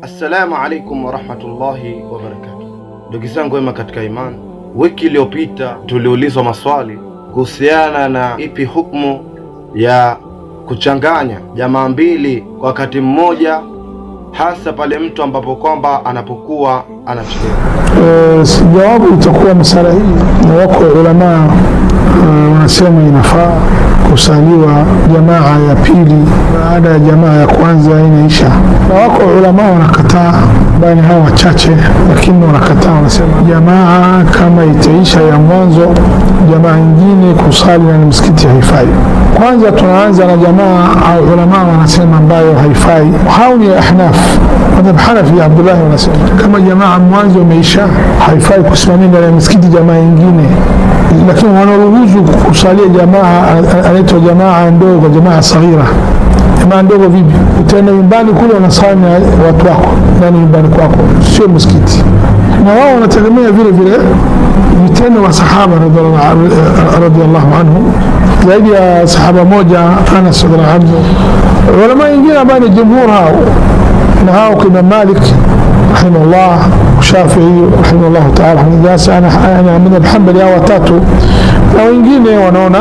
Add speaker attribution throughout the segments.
Speaker 1: Assalamu alaikum warahmatullahi wabarakatuh. Ndugu zangu wema katika imani, wiki iliyopita tuliulizwa maswali kuhusiana na ipi hukumu ya kuchanganya jamaa mbili kwa wakati mmoja, hasa pale mtu ambapo kwamba anapokuwa anachelewa.
Speaker 2: Jawabu itakuwa masala hii, na wako ulama wanasema inafaa kusaliwa jamaa ya pili baada ya jamaa ya kwanza inaisha, na wako ulama wanakataa, bali hao wachache, lakini wanakataa, wanasema jamaa kama itaisha ya mwanzo, jamaa nyingine kusali na msikiti haifai. Kwanza tunaanza na jamaa au ulama wanasema ambayo haifai. Hao ni Ahnaf, madhhab Hanafi ya Abdullah, wanasema kama jamaa mwanzo umeisha haifai kusimamia ndani ya msikiti jamaa nyingine, lakini wanaruhusu kusalia jamaa anaitwa jamaa ndogo, jamaa saghira. Jamaa ndogo vipi? Utaenda nyumbani kule unasali na watu wako ndani nyumbani kwako, sio msikiti. Na wao wanategemea vile vile vitendo wa sahaba radhiallahu anhu, zaidi ya sahaba moja Anas radhiallahu anhu. Ulama wengine ambao ni jumhur hao, na hao kina Malik rahimahullah, Shafi'i rahimahullah ta'ala, ana madhhab Hanbali hao watatu, na wengine wanaona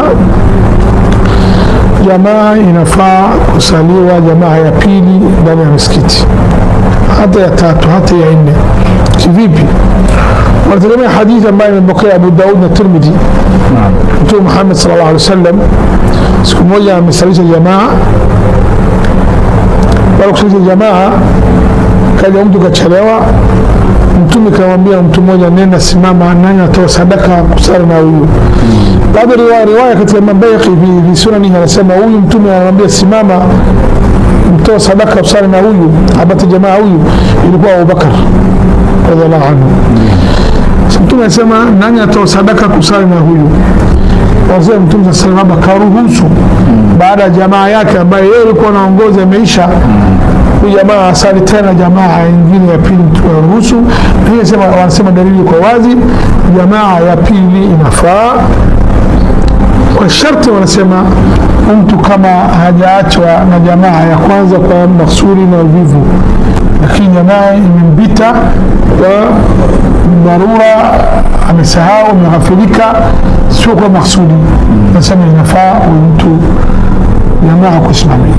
Speaker 2: jamaa inafaa kusaliwa jamaa ya pili ndani ya msikiti, hata ya tatu, hata ya nne. Kivipi? Wanategemea hadithi ambayo imepokea Abu Daud na Tirmidhi. Mtume Muhammad sallallahu alaihi wasallam siku moja amesalisha jamaa, wala kusalisha jamaa, kaja mtu kachelewa. Mtume kamwambia mtu mmoja, nenda simama, nani atoa sadaka kusali na huyu. Baada riwaya katika Mabayhaqi bi sunani anasema huyu mtume anamwambia simama, mtoa sadaka kusali na huyu, abata jamaa huyu ilikuwa Abu Bakar radhiallahu anhu. Mtume anasema nani atoa sadaka kusali na huyu. Wazee mtume sallallahu alaihi wasallam karuhusu baada ya jamaa yake ambaye yeye alikuwa anaongoza imeisha, huyu jamaa asali tena jamaa nyingine ya pili, tunaruhusu. Pia wanasema dalili kwa wazi, jamaa ya pili inafaa kwa sharti, wanasema mtu kama hajaachwa na jamaa ya kwanza kwa maksudi na uvivu, lakini jamaa imembita kwa dharura, amesahau, ameghafilika, sio kwa maksudi, nasema inafaa mtu jamaa kusimamia.